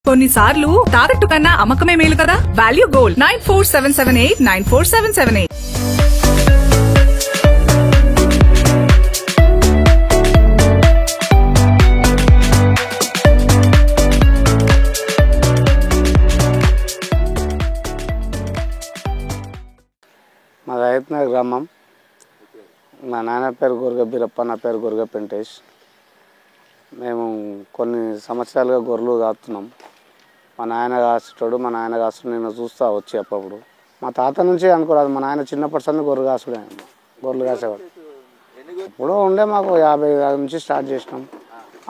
కొన్నిసార్లు తాకట్టు కన్నా అమ్మకమే మేలు కదా. Value gold 9477894778. మా రైతు గ్రామం. మా నాన్న పేరు గొర్గ బీరప్ప, నా పేరు గొర్గ వెంకటేష్. మేము కొన్ని సంవత్సరాలుగా గొర్రెలు కాస్తున్నాం. మా నాయన కాసేటోడు, మా నాయన కాస్తుడు నేను చూస్తా వచ్చి అప్పుడప్పుడు. మా తాత నుంచి అనుకోరాదు, మా నాయన చిన్నప్పటి సంది గొర్రెలు కాసుడే, గొర్రెలు కాసేవాడు. ఇప్పుడు ఉండే మాకు 50 నుంచి స్టార్ట్ చేసినాం.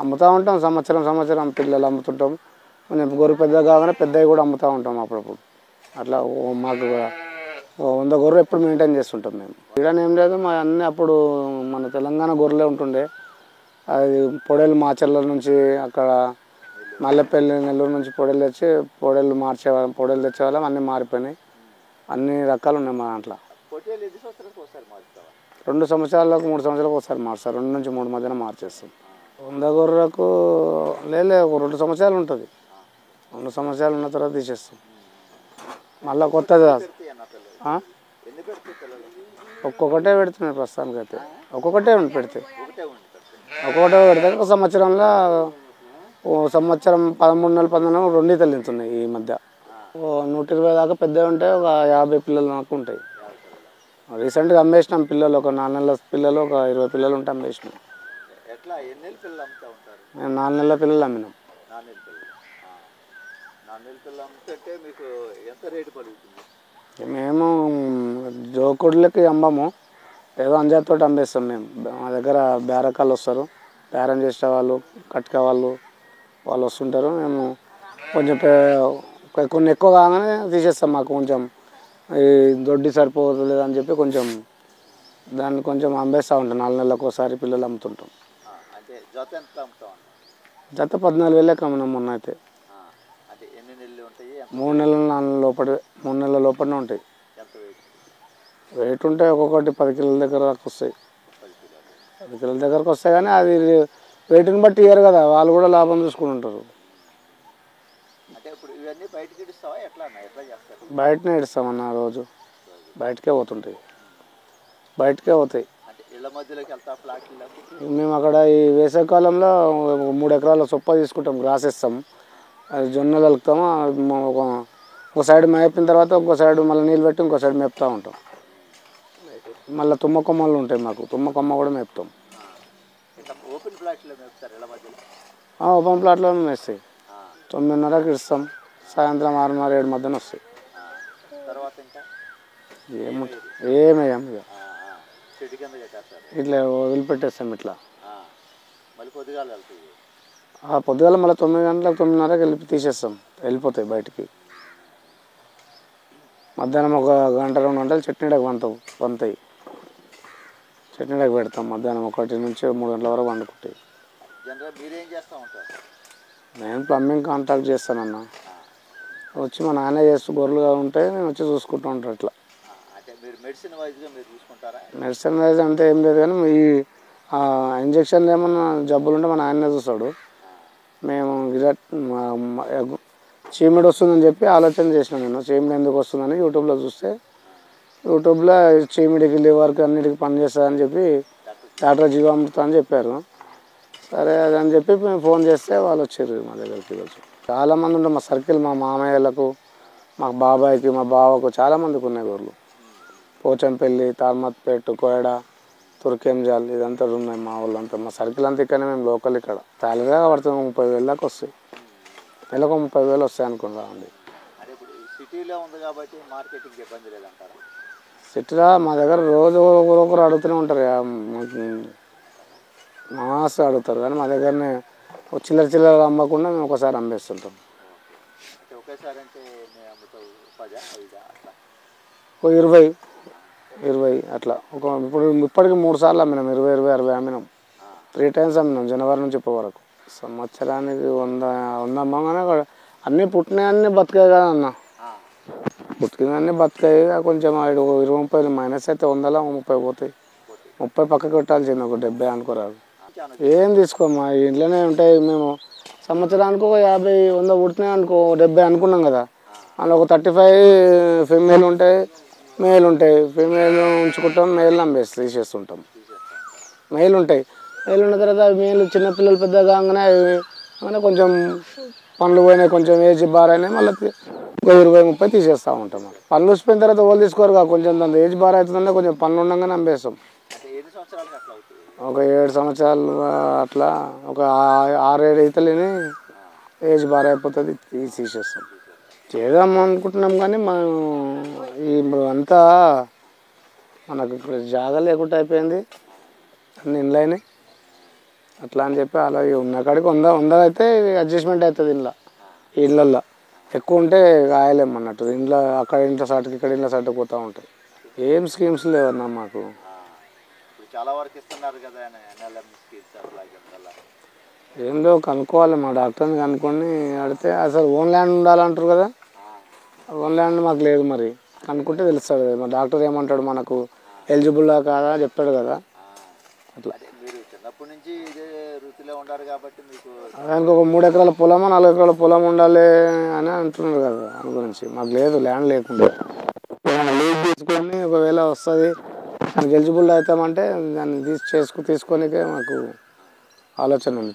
అమ్ముతూ ఉంటాం, సంవత్సరం పిల్లలు అమ్ముతుంటాం. కొంచెం గొర్రె పెద్దగా కాగానే పెద్దవి కూడా అమ్ముతూ ఉంటాం అప్పుడప్పుడు. అట్లా మాకు 100 గొర్రెలు ఎప్పుడు మెయింటైన్ చేస్తుంటాం మేము. ఇడని ఏం లేదు, మా అన్నీ అప్పుడు మన తెలంగాణ గొర్రెలే ఉంటుండే. అది పొడేలు మాచర్ల నుంచి అక్కడ మల్లెపల్లి నెల్లూరు నుంచి పొడేలు తెచ్చి పొడేలు మార్చేవాళ్ళం, పొడేలు తెచ్చేవాళ్ళం. అన్నీ మారిపోయినాయి, అన్ని రకాలు ఉన్నాయి మా దాంట్లో. 2 సంవత్సరాలకు 3 సంవత్సరాలకు ఒకసారి మార్చారు, 2 నుంచి 3 మధ్యన మార్చేస్తాం. 100 గొర్రెలకు లేదు, ఒక 2 సంవత్సరాలు ఉంటుంది. 2 సంవత్సరాలు ఉన్న తర్వాత తీసేస్తాం. మళ్ళీ కొత్తది ఒక్కొక్కటే పెడుతున్నాయి ప్రస్తుతానికి అయితే. ఒక్కొక్కటే పెడితే ఒక సంవత్సరంలో 13 నెలలు 14 నెలలు 2 ఈతలు తింటున్నాయి ఈ మధ్య. 120 దాకా పెద్దవి ఉంటాయి, ఒక 50 పిల్లలు నాకు ఉంటాయి. రీసెంట్గా అమ్మేసినాం పిల్లలు, ఒక 4 నెలల పిల్లలు, ఒక 20 పిల్లలు ఉంటే అమ్మేసినాం. మేము 4 నెలల పిల్లలు అమ్మినాం. మేము జోకుడులకి అమ్మము, ఏదో అంజాతో అమ్మేస్తాం మేము. మా దగ్గర బేరకాళ్ళు వస్తారు, బేరం చేసే వాళ్ళు, కట్క వాళ్ళు వస్తుంటారు. మేము కొంచెం కొన్ని ఎక్కువ కాగానే తీసేస్తాం. మాకు కొంచెం ఈ దొడ్డి సరిపోతుంది అని చెప్పి కొంచెం దాన్ని కొంచెం అమ్మేస్తూ ఉంటాం. 4 నెలలకు ఒకసారి పిల్లలు అమ్ముతుంటాం. జత 14,000 అమ్మినాం మొన్న అయితే. 3 నెలలు 4 నెలల లోపల, 3 నెలల లోపలనే ఉంటాయి. వెయిట్ ఉంటాయి, ఒక్కొక్కటి 10 కిలోల దగ్గర దాకా వస్తాయి. 10 కిలోల దగ్గరకు వస్తాయి, కానీ అది వెయిట్ని బట్టి ఇయ్యరు కదా, వాళ్ళు కూడా లాభం చూసుకుని ఉంటారు. బయటనే ఇస్తామన్న, రోజు బయటకే పోతుంటాయి, బయటకే పోతాయి. మేము అక్కడ ఈ వేసవికాలంలో 3 ఎకరాల సొప్ప తీసుకుంటాం, గ్రాస్ ఇస్తాం. అది జొన్నలు కలుపుతాము. ఒక సైడ్ మేపిన తర్వాత ఇంకో సైడ్ మళ్ళీ నీళ్ళు పెట్టి ఇంకో సైడ్ మేపుతూ ఉంటాం. మళ్ళీ తుమ్మ కొమ్మలు ఉంటాయి మాకు, తుమ్మ కొమ్మ కూడా మేపుతాం. ఓపెన్ ప్లాట్లో మేస్తాయి. 9:30కి ఇస్తాం, సాయంత్రం 6:30 7 మధ్యన వస్తాయి. ఏమేయం ఇక ఇట్లా వదిలిపెట్టేస్తాం. ఇట్లా పొద్దుగాల మళ్ళీ 9 గంటలకు 9:30కి తీసేస్తాం, వెళ్ళిపోతాయి బయటికి. మధ్యాహ్నం ఒక 1 2 గంటలు చట్నీడకు వంతాయి. చట్నీడకు పెడతాం. మధ్యాహ్నం 1 నుంచి 3 గంటల వరకు వండుకుంటాయి. నేను ప్లంబింగ్ కాంట్రాక్ట్ చేస్తానన్న. వచ్చి మా నాన్న చేస్తూ గొర్రెలుగా ఉంటే నేను వచ్చి చూసుకుంటూ ఉంటాను. ఇట్లా మెడిసిన్ వైజ్ అంటే ఏం లేదు, కానీ ఈ ఇంజక్షన్లు ఏమన్నా జబ్బులు ఉంటే మా నాన్నే చూస్తాడు. మేము చీమిడి వస్తుందని చెప్పి ఆలోచన చేసినాను. నేను చీమిడి ఎందుకు వస్తుందని యూట్యూబ్లో చూస్తే, యూట్యూబ్లో చీమిడికి, లివర్కి అన్నిటికి పని చేస్తుందని చెప్పి డాక్టర్ జీవామృత అని చెప్పారు. సరే అదని చెప్పి మేము ఫోన్ చేస్తే వాళ్ళు వచ్చారు మా దగ్గరికి. వచ్చి చాలామంది ఉంటారు మా సర్కిల్, మా మామయ్యలకు, మా బాబాయ్కి, మా బావకు చాలామందికి ఉన్నాయి గొర్రెలు. పోచంపల్లి, తార్మత్పేట, కోయడ, తుర్కెంజాల్ ఇదంతా ఉన్నాయి మా వాళ్ళంతా. మా సర్కిల్ అంతా ఇక్కడనే, మేము లోకల్. ఇక్కడ సాలరీగా పడుతుంది 30,000 దాకా వస్తాయి. నెలకు 30,000 వస్తాయి అనుకుని రాండి. సిటీలో మా దగ్గర రోజు ఒకరు అడుగుతూనే ఉంటారు, మాస్ అడుగుతారు. కానీ మా దగ్గరనే చిల్లర అమ్మకుండా మేము ఒకసారి అమ్మేస్తుంటాం. ఒక 20 అట్లా. ఇప్పటికి 3 సార్లు అమ్మినాం, 20 60 అమ్మినాం. 3 టైమ్స్ అమ్మినాం జనవరి నుంచి ఇప్పటి వరకు. సంవత్సరానికి 100 అమ్మగానే అన్నీ పుట్టినాయి, అన్నీ బతికాయి కదా అన్న. పుట్టినన్నీ బతికాయి, కొంచెం 20-30 మైనస్ అయితే 100లో 30 పోతాయి. 30 పక్కకి పెట్టాల్సింది, ఒక 70 అనుకోరాదు. ఏం తీసుకోమ్మా, ఇంట్లోనే ఉంటాయి. మేము సంవత్సరానికి ఒక 50 100 పుడుతున్నాయి అనుకో, 70 అనుకున్నాం కదా. అందులో ఒక 35 ఫీమేల్ ఉంటాయి, మేల్ ఉంటాయి. ఫీమేల్ ఉంచుకుంటాం, మేల్ తీసేస్తుంటాం. మేల్ ఉంటాయి. మేల్ ఉన్న తర్వాత మేల్ చిన్నపిల్లలు పెద్దగా కాగానే కొంచెం పనులు పోయినాయి, కొంచెం ఏజ్ బారైనాయి, మళ్ళీ 20-30 తీసేస్తూ ఉంటాం. పనులు వచ్చిపోయిన తర్వాత వాళ్ళు తీసుకోరు. కొంచెం దాని ఏజ్ బార్ అవుతుందంటే కొంచెం పనులు ఉండగానే అమ్మేస్తాం. ఒక 7 సంవత్సరాలు అట్లా, ఒక 6-7 ఈతలని ఏజ్ బార్ అయిపోతుంది, తీసేస్తాం. చేద్దాం అనుకుంటున్నాం కానీ మనం ఇప్పుడు అంతా మనకు ఇక్కడ జాగా లేకుండా అయిపోయింది, అన్ని ఇండ్లు అయినాయి. అట్లా అని చెప్పి అలాగే ఉన్న కాడికి అయితే అడ్జస్ట్మెంట్ అవుతుంది. ఇళ్ళల్లో ఎక్కువ ఉంటే కాయలేము అన్నట్టు. ఇంట్లో అక్కడ ఇంట్లో సాటుకి ఇక్కడ ఇంట్లో సాటుకు పోతూ ఉంటాయి. ఏం స్కీమ్స్ లేవన్నా మాకు. చాలా వరకు ఇస్తున్నారు కదా ఏం లేవు, కనుక్కోవాలి. మా డాక్టర్ని కనుక్కొని అడిగితే అసలు ఓన్ ల్యాండ్ ఉండాలంటారు కదా. ఓన్ ల్యాండ్ మాకు లేదు. మరి కనుక్కుంటే తెలుస్తుంది కదా. మా డాక్టర్ ఏమంటాడు, మనకు ఎలిజిబుల్లా కాదా చెప్తాడు కదా. అట్లా మీరు చిన్నప్పటి నుంచి ఇదే వృత్తిలో ఉండారు కాబట్టి మీకు దానికి ఒక 3 ఎకరాల పొలమో 4 ఎకరాల పొలం ఉండాలి అని అంటున్నారు కదా. దాని గురించి మాకు లేదు, ల్యాండ్ లేకుండా లీజ్ తీసుకొని ఒకవేళ వస్తుంది దానికి ఎలిజిబుల్ అవుతామంటే దాన్ని తీసుకోనికే మాకు ఆలోచన ఉంది.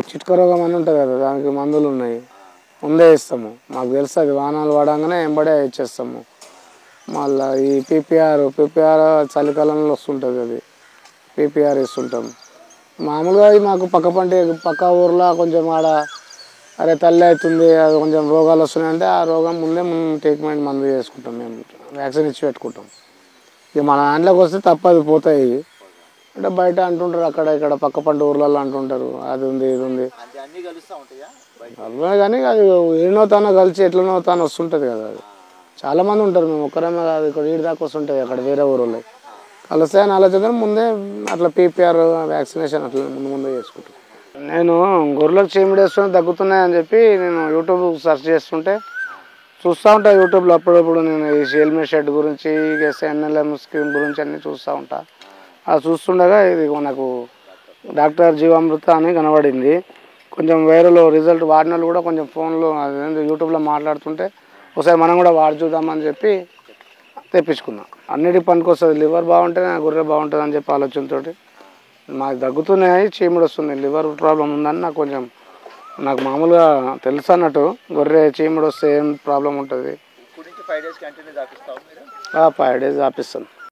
చిట్క రోగం అని ఉంటుంది కదా, దానికి మందులు ఉన్నాయి, ముందే ఇస్తాము. మాకు తెలుస్తుంది, వాహనాలు వాడంగానే ఎంబడే ఇచ్చేస్తాము. మళ్ళీ ఈ పీపీఆర్ చలికాలంలో వస్తుంటుంది, అది పీపీఆర్ ఇస్తుంటాం. మామూలుగా మాకు పక్క ఊర్లో కొంచెం ఆడ అరే తల్లి అవుతుంది, అది కొంచెం రోగాలు వస్తున్నాయంటే ఆ రోగం ముందే ట్రీట్మెంట్ మందు చేసుకుంటాం, మేము వ్యాక్సిన్ ఇచ్చి పెట్టుకుంటాం. ఇక మన దాంట్లోకి వస్తే తప్పది, పోతాయి. అంటే బయట అంటుంటారు, అక్కడ ఇక్కడ పక్క పంట ఊర్లలో అంటుంటారు, అది ఉంది ఇది ఉంది అవి. కానీ అది ఏనో తానో కలిసి ఎట్లనో తాను వస్తుంటుంది కదా. అది చాలామంది ఉంటారు, మేము ఒక్కరేమే కాదు, ఇక్కడ వీడి దాకా వస్తుంటుంది అక్కడ వేరే ఊళ్ళో కలుస్తాయని ఆలోచన ముందే అట్లా పీపీఆర్ వ్యాక్సినేషన్ అట్లా ముందే చేసుకుంటాం. నేను గొర్రెలకు చీమిడేస్తున్నా తగ్గుతున్నాయని చెప్పి నేను యూట్యూబ్ సెర్చ్ చేస్తుంటే చూస్తూ ఉంటాను. యూట్యూబ్లో అప్పుడప్పుడు నేను ఈ షేల్మే షెడ్ గురించి, ఎన్ఎల్ఎం స్కీమ్ గురించి అన్నీ చూస్తూ ఉంటాను. అది చూస్తుండగా ఇది మనకు డాక్టర్ జీవామృత అని కనబడింది. కొంచెం వైరల్ రిజల్ట్ వాడిన వాళ్ళు కూడా కొంచెం ఫోన్లో యూట్యూబ్లో మాట్లాడుతుంటే ఒకసారి మనం కూడా వాడి చూద్దామని చెప్పి తెప్పించుకున్నాం. అన్నిటికి పనికి వస్తుంది. లివర్ బాగుంటే గొర్రె బాగుంటుంది అని చెప్పి ఆలోచనతోటి మాకు తగ్గుతున్నాయి, చీముడు వస్తుంది. లివర్ ప్రాబ్లం ఉందని నాకు మామూలుగా తెలుసు అన్నట్టు. గొర్రె చీముడు వస్తే ఏం ప్రాబ్లం ఉంటుంది. 5 days కంటిన్యూ 5 days ఆపిస్తాను.